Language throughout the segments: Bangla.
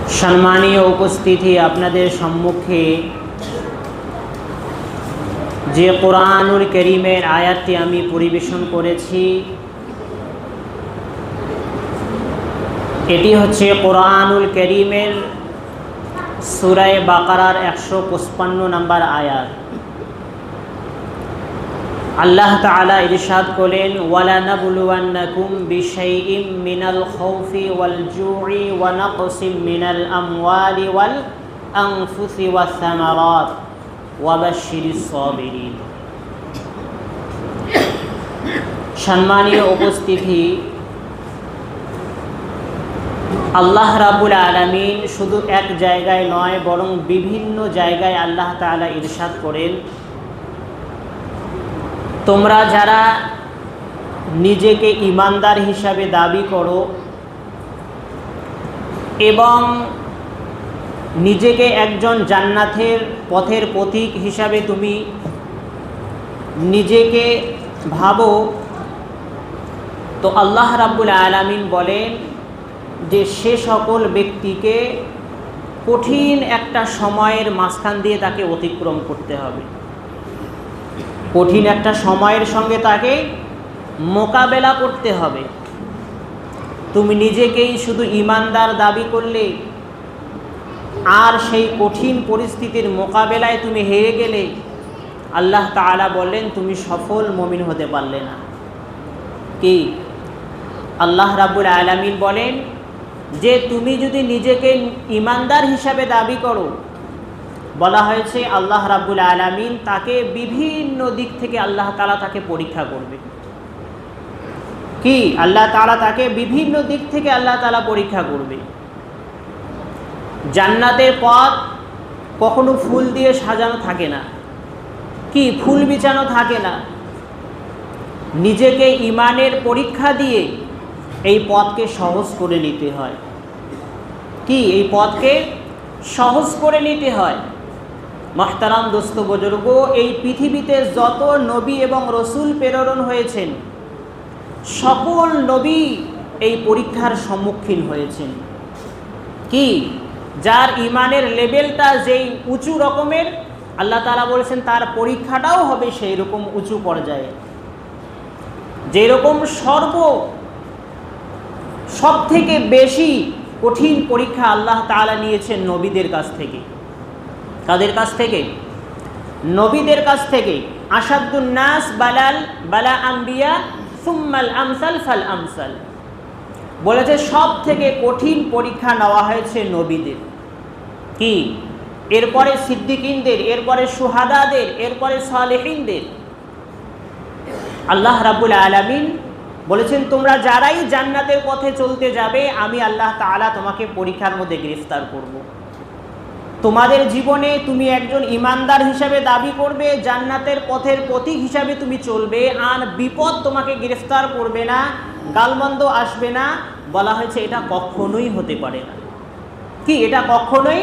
সম্মানীয় উপস্থিতি, আপনাদের সম্মুখে যে কোরআনুল কারীমের আয়াতটি আমি পরিবেশন করেছি, এটি হচ্ছে কোরআনুল কারীমের সূরা বাকারার 155 নম্বর আয়াত। আল্লাহ তাআলা ইরশাদ করেন, ওয়ালা নাবলুওয়ান্নাকুম বিশাইইম মিনাল খাউফি ওয়াল জুই ওয়া নাকসিম মিনাল আমওয়ালি ওয়াল আনফুসি ওয়াস সামারাত ওয়া বাশশিরিস সাবিরিন। সম্মানীয় উপস্থিতি, আল্লাহ রাব্বুল আলামিন শুধু এক জায়গায় নয়, বরং বিভিন্ন জায়গায় আল্লাহ তাআলা ইরশাদ করেন, তোমরা যারা নিজেকে ঈমানদার হিসাবে দাবি করো এবং নিজেকে একজন জান্নাতের পথের পথিক হিসাবে তুমি নিজেকে ভাবো, তো আল্লাহ রাব্বুল আলামিন বলেন যে সে সকল ব্যক্তিকে কঠিন একটা সময়ের মাঝখান দিয়ে তাকে অতিক্রম করতে হবে। কঠিন একটা সময়ের সঙ্গে তাকে মোকাবেলা করতে হবে। তুমি নিজেকেই শুধু ঈমানদার দাবি করলে আর সেই কঠিন পরিস্থিতির মোকাবেলায় তুমি হেরে গেলে, আল্লাহ তাআলা বললেন তুমি সফল মুমিন হতে পারলে না। কি আল্লাহ রাব্বুল আলামিন বলেন যে তুমি যদি নিজেকে ঈমানদার হিসাবে দাবি করো, বলা হয়েছে আল্লাহ রাব্বুল আলামিন তাকে বিভিন্ন দিক থেকে আল্লাহ তাআলা তাকে পরীক্ষা করবে। কি আল্লাহ তাআলা তাকে বিভিন্ন দিক থেকে আল্লাহ তাআলা পরীক্ষা করবে। জান্নাতের পথ কখনো ফুল দিয়ে সাজানো থাকে না, কি ফুল বিছানো থাকে না। নিজেকে ঈমানের পরীক্ষা দিয়ে এই পথকে সহজ করে নিতে হয়। কি এই পথকে সহজ করে নিতে হয়। মাহতারাম দোস্ত বুজুর্গ, এই পৃথিবীতে যত নবী এবং রসুল প্রেরণ হয়েছেন, সকল নবী এই পরীক্ষার সম্মুখীন হয়েছেন। কি যার ঈমানের লেভেলটা যেই উঁচু রকমের, আল্লাহ তাআলা বলেছেন তার পরীক্ষাটাও হবে সেই রকম উঁচু পর্যায়ে। যেরকম সব থেকে বেশি কঠিন পরীক্ষা আল্লাহ তাআলা নিয়েছেন নবীদের কাছ থেকে। কাদের কাছ থেকে? নবীদের কাছ থেকে। আশাদ্দুন নাস বালা আম্বিয়া সুম্মাল আমসাল ফাল আমসাল, বলেছে সব থেকে কঠিন পরীক্ষা নেওয়া হয়েছে নবীদের। কি এরপরে সিদ্দিকিনদের, এরপরে শুহাদাদের, এরপরে সালেহিনদের। আল্লাহ রাব্বুল আলামিন বলেছেন তোমরা যারাই জান্নাতের পথে চলতে যাবে, আমি আল্লাহ তাআলা তোমাকে পরীক্ষার মধ্যে গ্রেফতার করব। তোমাদের জীবনে তুমি একজন ঈমানদার হিসাবে দাবি করবে, জান্নাতের পথের পথিক হিসাবে তুমি চলবে, আর বিপদ তোমাকে গ্রেফতার করবে না, গালমন্দ আসবে না। বলা হয়েছে এটা কখনোই হতে পারে না। কি এটা কখনোই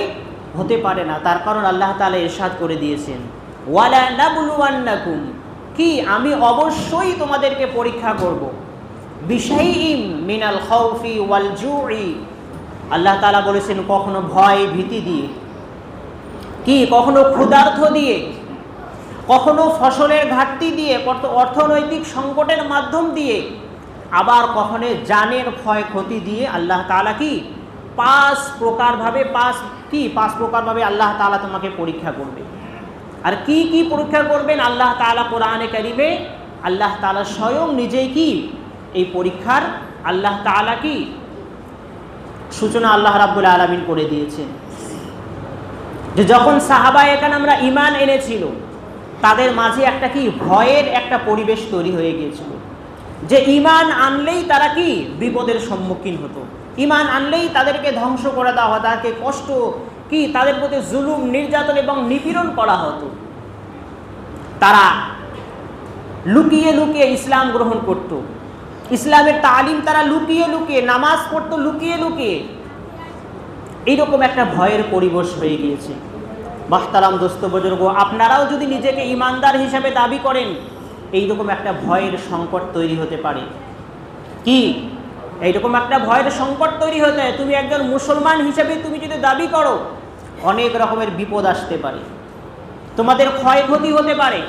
হতে পারে না। তার কারণ আল্লাহ তাআলা ইরশাদ করে দিয়েছেন, ওয়ালা নাবলুওয়ান্নাকুম, কি আমি অবশ্যই তোমাদেরকে পরীক্ষা করব, বিশাইইম মিনাল খাউফি ওয়াল জুই। আল্লাহ তাআলা বলেছেন কখনো ভয় ভীতি দিয়ে, কি কখনো ক্ষুধার্ত দিয়ে, কখনো ফসলের ঘাটতি দিয়ে, অর্থনৈতিক সংকটের মাধ্যম দিয়ে, আবার কখনো জানের ক্ষয়ক্ষতি দিয়ে আল্লাহ তাআলা কি পাঁচ প্রকারভাবে আল্লাহ তাআলা তোমাকে পরীক্ষা করবে। আর কি কি পরীক্ষা করবেন আল্লাহ তাআলা কোরআনে কারীমে আল্লাহ তাআলা স্বয়ং নিজেই কি এই পরীক্ষার আল্লাহ তাআলা কি সূচনা আল্লাহ রাব্বুল আলামিন করে দিয়েছেন। যে যখন সাহাবায়ে কেরামরা ঈমান এনেছিল, তাদের মাঝে একটা কি ভয়ের একটা পরিবেশ তৈরি হয়ে গিয়েছিল, যে ঈমান আনলেই তারা কি বিপদের সম্মুখীন হতো, ঈমান আনলেই তাদেরকে ধ্বংস করে দেওয়া হতো, তাদেরকে কষ্ট কি তাদের প্রতি জুলুম নির্যাতন এবং নিপীড়ন করা হতো। তারা লুকিয়ে লুকিয়ে ইসলাম গ্রহণ করত, ইসলামের তালিম তারা লুকিয়ে লুকিয়ে, নামাজ পড়তো লুকিয়ে লুকিয়ে। এইরকম একটা ভয়ের পরিবেশ হয়ে গিয়েছে। মাহতারাম দোস্ত বুজুর্গ, আপনারাও যদি নিজেকে ঈমানদার হিসাবে দাবি করেন, এইরকম একটা ভয়ের সংকট তৈরি হতে পারে। কি এইরকম একটা ভয়ের সংকট তৈরি হতে হয়। তুমি একজন মুসলমান হিসেবে তুমি যদি দাবি করো, অনেক রকমের বিপদ আসতে পারে, তোমাদের ক্ষয়ক্ষতি হতে পারে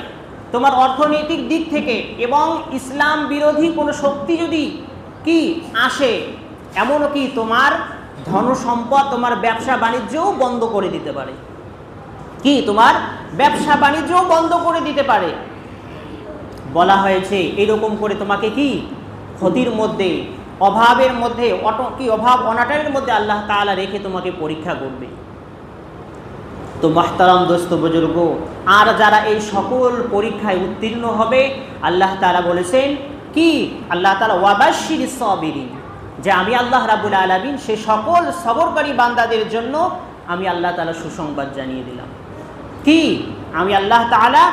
তোমার অর্থনৈতিক দিক থেকে, এবং ইসলাম বিরোধী কোনো শক্তি যদি কি আসে, এমনও কি তোমার ধনসম্পদ, তোমার ব্যবসা বাণিজ্যও বন্ধ করে দিতে পারে। কি তোমার ব্যবসা বাণিজ্যও বন্ধ করে দিতে পারে। বলা হয়েছে এরকম করে তোমাকে কি ক্ষতির মধ্যে, অভাবের মধ্যে, অভাব অনাটনের মধ্যে আল্লাহ তাআলা রেখে তোমাকে পরীক্ষা করবে। তো মাহতারাম দোস্ত বুজুর্গ, আর যারা এই সকল পরীক্ষায় উত্তীর্ণ হবে, আল্লাহ তাআলা বলেছেন কি, আল্লাহ তাআলা ওয়াবাশশিরিস সাবিরিন, যে আমি আল্লাহ রাব্বুল আলামিন সে সকল সবরকারী বান্দাদের জন্য আমি আল্লাহ তাআলা সুসংবাদ জানিয়ে দিলাম। কি আমি আল্লাহ তাআলা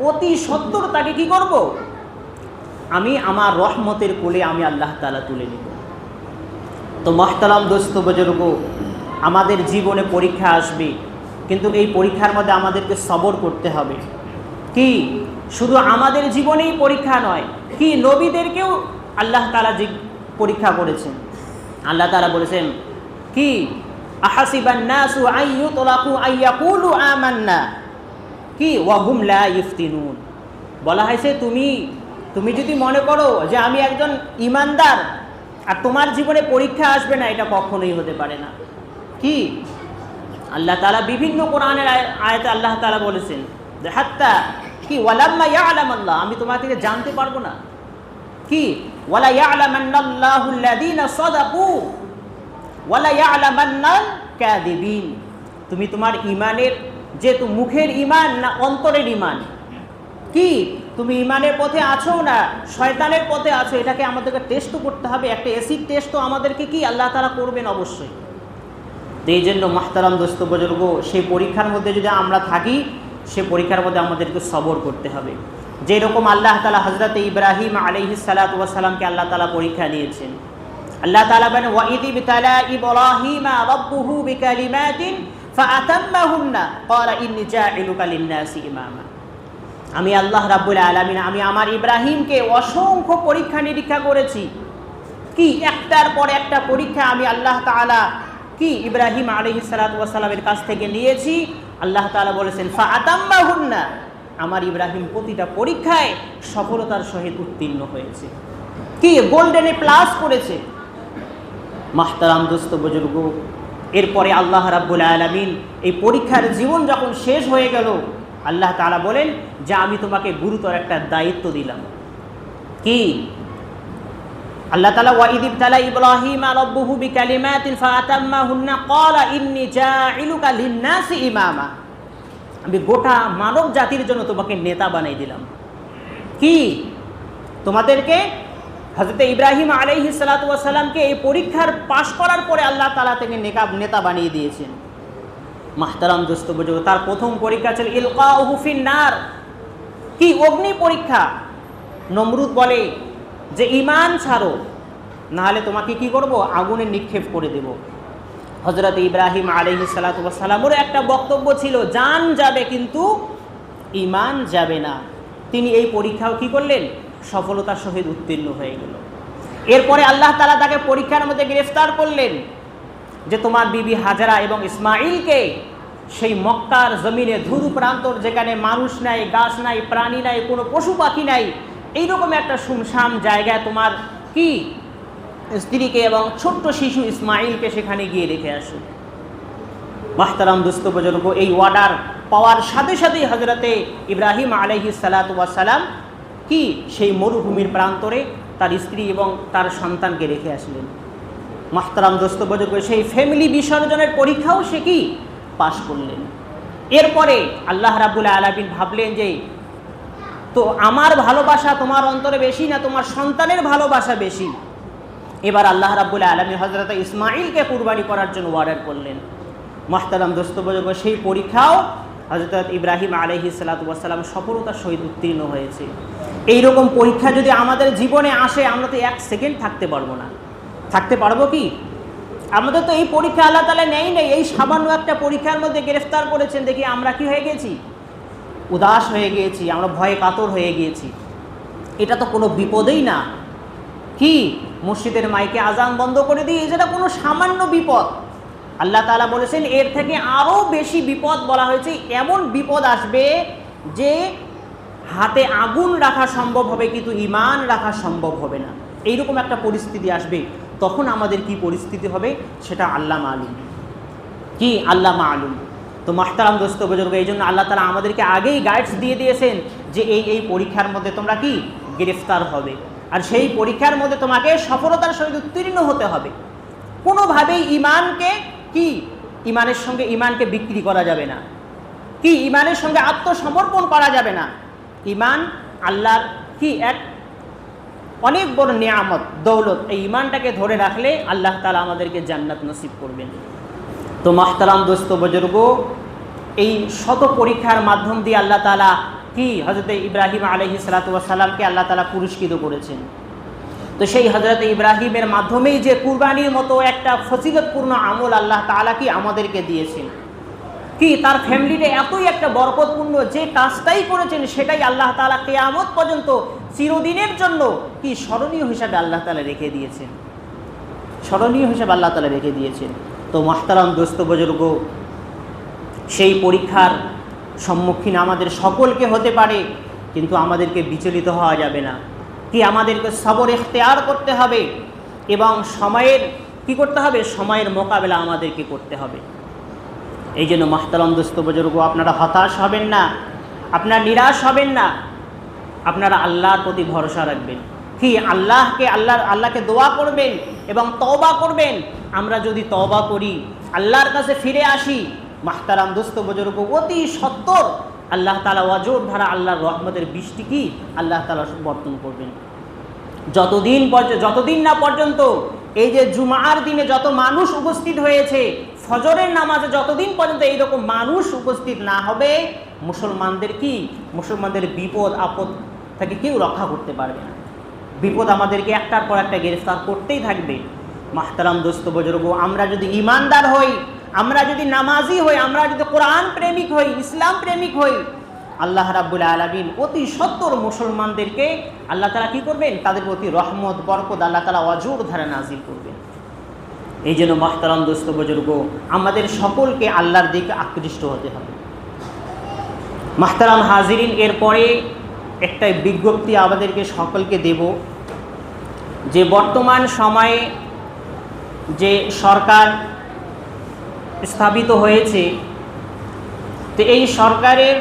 অতি সত্বর তাকে কি করব, আমি আমার রহমতের কোলে আমি আল্লাহ তাআলা তুলে নেব। তো মাহতারাম দোস্ত বুজুর্গ, আমাদের জীবনে পরীক্ষা আসবে, কিন্তু এই পরীক্ষার মধ্যে আমাদেরকে সবর করতে হবে। কি শুধু আমাদের জীবনেই পরীক্ষা নয়, কি নবীদেরকেও আল্লাহ তাআলা যে পরীক্ষা করেছেন। আল্লাহ তাআলা বলেছেন কি, আহাসিবান নাসু আইয়ুতরাকু আইয়াকুলু আমান্না কি ওয়া হুম লা ইফতিনুন। বলা হয়েছে তুমি যদি মনে করো যে আমি একজন ঈমানদার আর তোমার জীবনে পরীক্ষা আসবে না, এটা কখনোই হতে পারে না। কি আল্লাহ তাআলা বিভিন্ন কোরআনের আয়াতে আল্লাহ তাআলা বলেছেন যে হাত্তা কি ওয়ালাম্মা ইয়ালামাল্লাহ, আমি তোমাদেরকে জানতে পারবো না। কি ওয়ালা ইয়ালামান্নাল্লাহুল্লাযীনা সাদাকু ওয়ালা ইয়ালামান্নাল কাযিবিন। তুমি তোমার ঈমানের যে মুখের ঈমান না অন্তরের ঈমান, কি তুমি ঈমানের পথে আছো না শয়তানের পথে আছো, এটাকে আমাদেরকে টেস্ট করতে হবে। একটা অ্যাসিড টেস্ট তো আমাদেরকে কি আল্লাহ তাআলা করবেন অবশ্যই। তো এই জন্য মাহতারাম দোস্ত বুজুর্গ, সেই পরীক্ষার মধ্যে যদি আমরা থাকি, সে পরীক্ষার মধ্যে আমাদেরকে সবর করতে হবে। যেরকম আল্লাহ তাআলা হযরত ইব্রাহিম আলাইহিস সালাতু ওয়াস সালামকে আল্লাহ তাআলা পরীক্ষা নিয়েছেন। আল্লাহ তাআলা বলেন ওয়া ইয বিতালা ইব্রাহিমা রাব্বুহু বিকালিমাতিন ফাআতাম্মাহুন্না ক্বালা ইন্নী জাইলুকা লিন-নাসি ইমামা। আমি আল্লাহ রাব্বুল আলামিন আমি আমার ইব্রাহিমকে অসংখ্য পরীক্ষা নিরীক্ষা করেছি। কি একটার পর একটা পরীক্ষা আমি আল্লাহ তাআলা কি ইব্রাহিম আলাইহিস সালাতু ওয়াস সালামের কাছ থেকে নিয়েছি। আল্লাহ তাআলা বলেছেন ফাআতাম্মাহুন্না, আমার ইব্রাহিম প্রতিটা পরীক্ষায় সফলতার সহিত উত্তীর্ণ হয়েছে। কি গোল্ডেনে প্লাস করেছে। মাহতারাম দোস্ত বুজুর্গ, এরপরে আল্লাহ রাব্বুল আলামিন এই পরীক্ষার জীবন যখন শেষ হয়ে গেল, আল্লাহ তাআলা বলেন যে আমি তোমাকে গুরুতর একটা দায়িত্ব দিলাম। কি আল্লাহ তাআলা ওয়া ইয ইবতালা ইব্রাহিমা রাব্বুহু বিকালিমাতিন ফাআতাম্মাহুন্না ক্বালা ইন্নী জাইলুকা লিন-নাসি ইমামা। আমি গোটা মানব জাতির জন্য তোমাকে নেতা বানিয়ে দিলাম। কি তোমাদেরকে হযরত ইব্রাহিম আলাইহিস সালাতু ওয়াস সালামকে এই পরীক্ষার পাশ করার পরে আল্লাহ তাআলা থেকে নেতা বানিয়ে দিয়েছেন। মাহতারাম দোস্ত বুজুর্গ, তার প্রথম পরীক্ষা ছিল ইলকাউহু ফিন-নার, কি অগ্নি পরীক্ষা। নমরুদ বলে যে ঈমান ছাড়ো, না হলে তোমাকে কি করব, আগুনে নিক্ষেপ করে দেব। হযরত ইব্রাহিম আলাইহিস সালাতু ওয়াস সালামের একটা বক্তব্য ছিল, জান যাবে কিন্তু ঈমান যাবে না। তিনি এই পরীক্ষাও কি করলেন, সফলতার সহিত উত্তীর্ণ হয়ে গেল। এরপরে আল্লাহ তাআলা তাকে পরীক্ষার মধ্যে গ্রেফতার করলেন যে তোমার বিবি হাজরা এবং ইসমাঈলকে সেই মক্কার জমিনে ধুধু প্রান্তর, যেখানে মানুষ নাই, গাছ নাই, প্রাণী নাই, কোনো পশু পাখি নাই, এইরকম একটা শুনশান জায়গায় তোমার কি স্ত্রীকে এবং ছোট্ট শিশু ইসমাঈলকে সেখানে গিয়ে রেখে আসো। মাহতারাম দোস্ত বুজুর্গ, এই অর্ডার পাওয়ার সাথে সাথেই হযরতে ইব্রাহিম আলাইহিস সালাতু ওয়াস সালাম কি সেই মরুভূমির প্রান্তরে তার স্ত্রী এবং তার সন্তানকে রেখে আসলেন। মাহতারাম দোস্ত বুজুর্গ, সেই ফ্যামিলি বিসর্জনের পরীক্ষাও সে কি পাশ করলেন। এরপরে আল্লাহ রাব্বুল আলামিন ভাবলেন যে তো আমার ভালোবাসা তোমার অন্তরে বেশি না তোমার সন্তানের ভালোবাসা বেশি। এবার আল্লাহ রাব্বুল আলামিন হযরত ইসমাঈলকে কুরবানি করার জন্য অর্ডার করলেন। মাহতারাম দোস্ত বুজুর্গ, সেই পরীক্ষাও হযরত ইব্রাহিম আলাইহিস সালাতু ওয়াস সালাম সফলতার সহিত উত্তীর্ণ হয়েছে। এইরকম পরীক্ষা যদি আমাদের জীবনে আসে, আমরা তো এক সেকেন্ড থাকতে পারবো না। থাকতে পারবো কি? আমাদের তো এই পরীক্ষা আল্লাহ তাআলা নেই। এই সামান্য একটা পরীক্ষার মধ্যে গ্রেফতার করেছেন, দেখি আমরা কি হয়ে গেছি, উদাস হয়ে গিয়েছি, আমরা ভয়ে কাতর হয়ে গিয়েছি। এটা তো কোনো বিপদেই না। কি মসজিদের মাইকে আজান বন্ধ করে দিই, যেটা কোনো সামান্য বিপদ। আল্লাহ তাআলা বলেছেন এর থেকে আরও বেশি বিপদ বলা হয়েছে, এমন বিপদ আসবে যে হাতে আগুন রাখা সম্ভব হবে কিন্তু ঈমান রাখা সম্ভব হবে না। এইরকম একটা পরিস্থিতি আসবে, তখন আমাদের কি পরিস্থিতি হবে সেটা আল্লাহ মালুম। কি আল্লাহ মালুম। তো মাহতারাম দোস্ত বুজুর্গ, এই জন্য আল্লাহ তাআলা আমাদেরকে আগেই গাইডস দিয়ে দিয়েছেন যে এই পরীক্ষার মধ্যে তোমরা কি গ্রেফতার হবে, আর সেই পরীক্ষার মধ্যে তোমাকে সফলতার সহিত উত্তীর্ণ হতে হবে। কোনোভাবেই ঈমানকে কি ঈমানের সঙ্গে ঈমানকে বিক্রি করা যাবে না, কি ঈমানের সঙ্গে আত্মসমর্পণ করা যাবে না। ঈমান আল্লাহর কি এক অনেক বড় নিয়ামত, দৌলত। এই ঈমানটাকে ধরে রাখলে আল্লাহ তাআলা আমাদেরকে জান্নাত নসিব করবেন। তো মাহতারাম দোস্ত বুজুর্গ, এই শত পরীক্ষার মাধ্যম দিয়ে আল্লাহ তাআলা কি হযরত ইব্রাহিম আলাইহিস সালাতু ওয়াস সালামকে আল্লাহ তাআলা পুরস্কৃত করেছেন। তো সেই হযরত ইব্রাহিমের মাধ্যমেই যে কুরবানির মতো একটা ফজিলতপূর্ণ আমল আল্লাহ তাআলা কি আমাদেরকে দিয়েছেন, কি তার ফ্যামিলিতে এতই একটা বরকতপূর্ণ যে কাজটাই করেছেন সেটাই আল্লাহ তাআলা কিয়ামত পর্যন্ত চিরদিনের জন্য কি স্মরণীয় হিসাবে আল্লাহ তাআলা রেখে দিয়েছেন, স্মরণীয় হিসাবে আল্লাহ তাআলা রেখে দিয়েছেন। তো মাহতারাম দোস্ত বুজুর্গ, সেই পরীক্ষার সম্মুখীন আমাদের সকলকে হতে পারে, কিন্তু আমাদেরকে বিচলিত হওয়া যাবে না। কি আমাদেরকে সবর ইখতিয়ার করতে হবে এবং সময়ের কি করতে হবে, সময়ের মোকাবেলা আমাদেরকে করতে হবে। এই জন্য মাহতারাম দোস্ত বুজুর্গ, আপনারা হতাশ হবেন না, আপনারা নিরাশ হবেন না, আপনারা আল্লাহর প্রতি ভরসা রাখবেন। কি আল্লাহকে দোয়া করবেন এবং তওবা করবেন। আমরা যদি তওবা করি, আল্লাহর কাছে ফিরে আসি, মাহতারাম দোস্ত বুজুর্গ, অতি সত্বর আল্লাহ তাআলা ওয়াজুর ধারা আল্লাহর রহমতের বৃষ্টি কি আল্লাহ তাআলা বর্তন করবেন। যতদিন না পর্যন্ত এই যে জুমার দিনে যত মানুষ উপস্থিত হয়েছে, ফজরের নামাজে যতদিন পর্যন্ত এইরকম মানুষ উপস্থিত না হবে, মুসলমানদের বিপদ আপদ থেকে কেউ রক্ষা করতে পারবে না। বিপদ আমাদেরকে একটার পর একটা গ্রেফতার করতেই থাকবে। মাহতারাম দোস্ত বুজুর্গ, আমরা যদি ঈমানদার হই, আমরা যদি নামাজি হই, আমরা যদি কোরআন প্রেমিক হই, ইসলাম প্রেমিক হই, আল্লাহ রাব্বুল আলামিন অতি সত্বর মুসলমানদেরকে আল্লাহ তাআলা কি করবেন, তাদের প্রতি রহমত বরকত আল্লাহ তাআলা ওয়াজুর ধারা নাজিল করবেন। এই জন্য মাহতারাম দোস্ত বুজুর্গ, আমাদের সকলকে আল্লাহর দিকে আকৃষ্ট হতে হবে। মাহতারাম হাজিরিন, এরপরে একটা বিজ্ঞপ্তি আমাদেরকে সকলকে দেব যে বর্তমান সময়ে যে সরকার স্থাপিত হয়েছে, তো এই সরকারের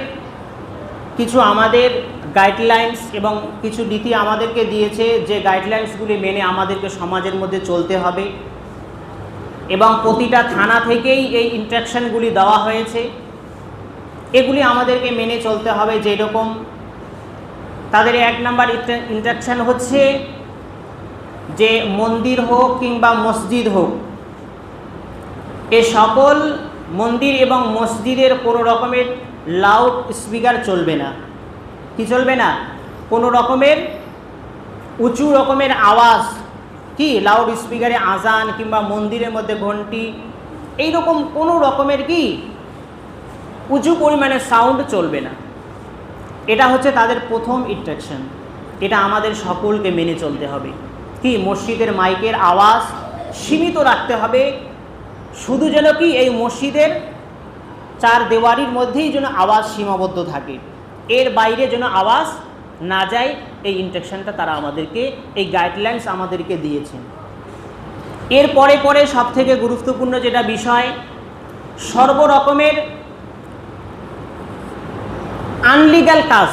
কিছু আমাদের গাইডলাইন্স এবং কিছু নীতি আমাদেরকে দিয়েছে, যে গাইডলাইন্সগুলি মেনে আমাদেরকে সমাজের মধ্যে চলতে হবে এবং প্রতিটা থানা থেকেই এই ইনস্ট্রাকশনগুলি দেওয়া হয়েছে। এগুলি আমাদেরকে মেনে চলতে হবে। যেরকম তাদের 1 নম্বর ইনস্ট্রাকশন হচ্ছে যে মন্দির হোক কিংবা মসজিদ হোক, এ সকল মন্দির এবং মসজিদের কোনো রকমের লাউড স্পিকার চলবে না। কি চলবে না? কোনো রকমের উঁচু রকমের আওয়াজ, কি লাউড স্পিকারে আজান কিংবা মন্দিরের মধ্যে ঘন্টি, এইরকম কোনো রকমের কি উঁচু পরিমাণে সাউন্ড চলবে না। এটা হচ্ছে তাদের প্রথম ইনস্ট্রাকশন। এটা আমাদের সকলকে মেনে চলতে হবে। কি মসজিদের মাইকের আওয়াজ সীমিত রাখতে হবে, শুধু যেন কি এই মসজিদের 4 দেওয়ারির মধ্যেই যেন আওয়াজ সীমাবদ্ধ থাকে, এর বাইরে যেন আওয়াজ না যায়। এই ইনস্ট্রাকশনটা তারা আমাদেরকে, এই গাইডলাইন্স আমাদেরকে দিয়েছেন। এর পরে সবথেকে গুরুত্বপূর্ণ যেটা বিষয়, সর্বরকমের আনলিগাল কাজ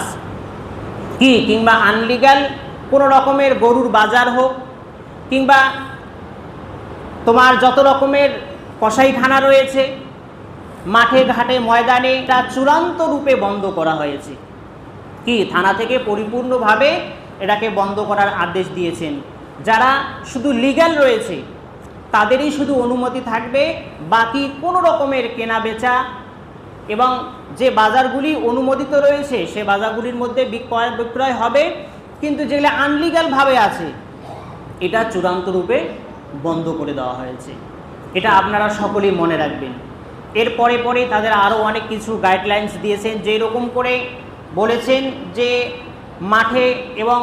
কি কিংবা আনলিগাল কোনো রকমের গরুর বাজার হোক কিংবা তোমার যত রকমের কসাইখানা রয়েছে মাঠে ঘাটে ময়দানে, তা চূড়ান্ত রূপে বন্ধ করা হয়েছে। কি থানা থেকে পরিপূর্ণভাবে এটাকে বন্ধ করার আদেশ দিয়েছেন। যারা শুধু লিগ্যাল রয়েছে তাদেরই শুধু অনুমতি থাকবে, বাকি কোনো রকমের কেনা বেচা এবং যে বাজারগুলি অনুমোদিত রয়েছে সে বাজারগুলির মধ্যে বিক্রয় হবে, কিন্তু যেগুলো আনলিগালভাবে আছে এটা চূড়ান্ত রূপে বন্ধ করে দেওয়া হয়েছে। এটা আপনারা সকলেই মনে রাখবেন। এর পরে তাদের আরও অনেক কিছু গাইডলাইন্স দিয়েছেন, যেরকম করে বলেছেন যে মাঠে এবং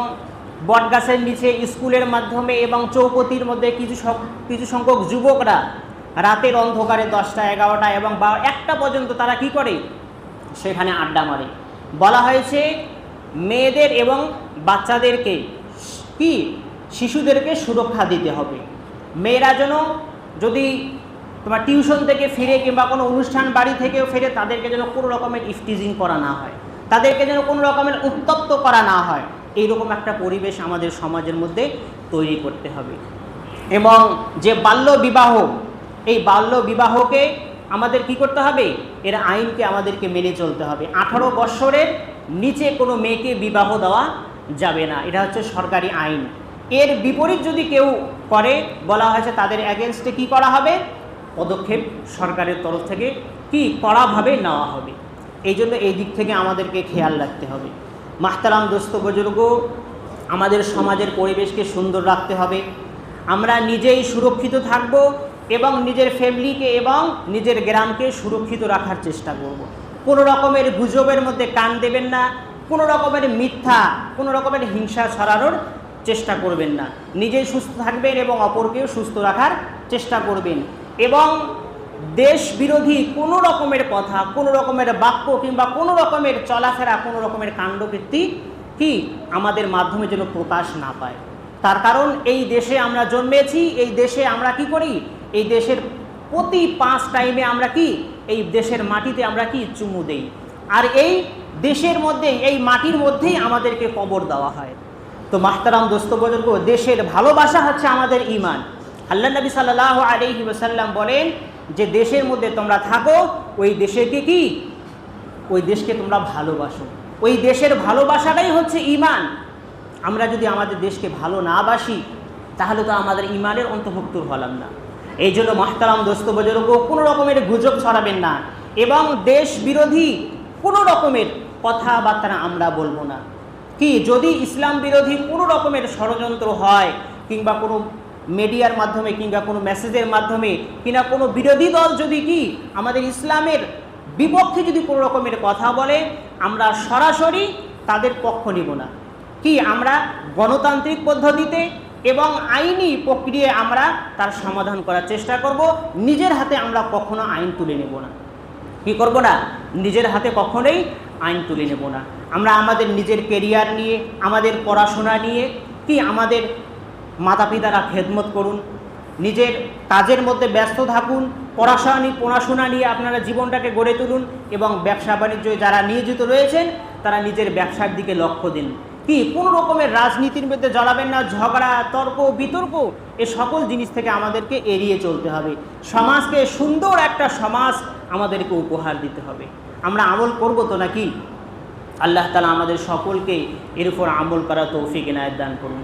বটগাছের নিচে, স্কুলের মাধ্যমে এবং চৌপতির মধ্যে কিছু সংখ্যক যুবকরা রাতের অন্ধকারে 10টা 11টা এবং 1টা পর্যন্ত তারা কি করে, সেখানে আড্ডা মারে। বলা হয়েছে মেয়েদের এবং বাচ্চাদেরকে কি, শিশুদেরকে সুরক্ষা দিতে হবে। মেয়েরা যেন যদি তোমার টিউশন থেকে ফিরে কিংবা কোনো অনুষ্ঠান বাড়ি থেকেও ফিরে, তাদেরকে যেন কোনো রকমের ইফটিজিং করা না হয়, তাদেরকে যেন কোনো রকমের উত্তপ্ত করা না হয়, এইরকম একটা পরিবেশ আমাদের সমাজের মধ্যে তৈরি করতে হবে। এবং যে বাল্য বিবাহ, এই বাল্য বিবাহকে আমাদের কি করতে হবে, এর আইনকে আমাদেরকে মেনে চলতে হবে। 18 বৎসরের নিচে কোনো মেয়েকে বিবাহ দেওয়া যাবে না, এটা হচ্ছে সরকারি আইন। এর বিপরীত যদি কেউ করে, বলা হয়েছে তাদের এগেনস্টে কি করা হবে, পদক্ষেপ সরকারের তরফ থেকে কি কড়াভাবে নেওয়া হবে। এই জন্য এই দিক থেকে আমাদেরকে খেয়াল রাখতে হবে। মাহতারাম দোস্ত বুজুর্গ, আমাদের সমাজের পরিবেশকে সুন্দর রাখতে হবে। আমরা নিজেই সুরক্ষিত থাকব এবং নিজের ফ্যামিলিকে এবং নিজের গ্রামকে সুরক্ষিত রাখার চেষ্টা করব। কোনো রকমের গুজবের মধ্যে কান দেবেন না, কোনো রকমের মিথ্যা, কোনো রকমের হিংসা ছড়ানোর চেষ্টা করবেন না। নিজেই সুস্থ থাকবেন এবং অপরকেও সুস্থ রাখার চেষ্টা করবেন। এবং দেশ বিরোধী কোনো রকমের কথা, কোনো রকমের বাক্য কিংবা কোনো রকমের চলাফেরা, কোনো রকমের কাণ্ডকীর্তি কি আমাদের মাধ্যমে যেন প্রকাশ না পায়। তার কারণ এই দেশে আমরা জন্মেছি, এই দেশে আমরা কি করি, এই দেশের প্রতি 5 টাইমে আমরা কি এই দেশের মাটিতে আমরা কি চুমু দেই, আর এই দেশের মধ্যেই, এই মাটির মধ্যেই আমাদেরকে কবর দেওয়া হয়। তো মাহতারাম দোস্ত বুজুর্গ, দেশের ভালোবাসা হচ্ছে আমাদের ঈমান। আল্লাহ নবী সাল্লাল্লাহু আলাইহি ওয়াসাল্লাম বলেন যে দেশের মধ্যে তোমরা থাকো, ওই দেশকে কি, ওই দেশকে তোমরা ভালোবাসো। ওই দেশের ভালোবাসাটাই হচ্ছে ঈমান। আমরা যদি আমাদের দেশকে ভালো না বাসি, তাহলে তো আমাদের ঈমানের অন্তর্ভুক্ত হলাম না। এই জন্য মাহতারাম দোস্ত বুজুর্গ, কোনো রকমের গুজব ছড়াবেন না এবং দেশ বিরোধী কোনো রকমের কথাবার্তা আমরা বলবো না। কি যদি ইসলাম বিরোধী কোনো রকমের ষড়যন্ত্র হয় কিংবা কোনো মিডিয়ার মাধ্যমে কিংবা কোনো মেসেজের মাধ্যমে কিংবা কোনো বিরোধী দল যদি কি আমাদের ইসলামের বিপক্ষে যদি কোনো রকমের কথা বলে, আমরা সরাসরি তাদের পক্ষ নিব না। কি আমরা গণতান্ত্রিক পদ্ধতিতে এবং আইনি প্রক্রিয়ায় আমরা তার সমাধান করার চেষ্টা করব। নিজের হাতে আমরা কখনো আইন তুলে নেব না। কি করব না, নিজের হাতে কখনোই আইন তুলে নেব না। আমরা আমাদের নিজের কেরিয়ার নিয়ে, আমাদের পড়াশোনা নিয়ে কি আমাদের মাতা পিতারা খেদমত করুন, নিজের কাজের মধ্যে ব্যস্ত থাকুন, পড়াশোনা নিয়ে আপনারা জীবনটাকে গড়ে তুলুন এবং ব্যবসা বাণিজ্য যারা নিয়োজিত রয়েছেন তারা নিজের ব্যবসার দিকে লক্ষ্য দিন। কি কোনো রকমের রাজনীতির মধ্যে জড়াবেন না, ঝগড়া, তর্ক, বিতর্ক, এ সকল জিনিস থেকে আমাদেরকে এড়িয়ে চলতে হবে। সমাজকে সুন্দর একটা সমাজ আমাদেরকে উপহার দিতে হবে। আমরা আমল করব তো নাকি? আল্লাহ তাআলা আমাদের সকলকে এর উপর আমল করা তৌফিক এনায়েত দান করুন।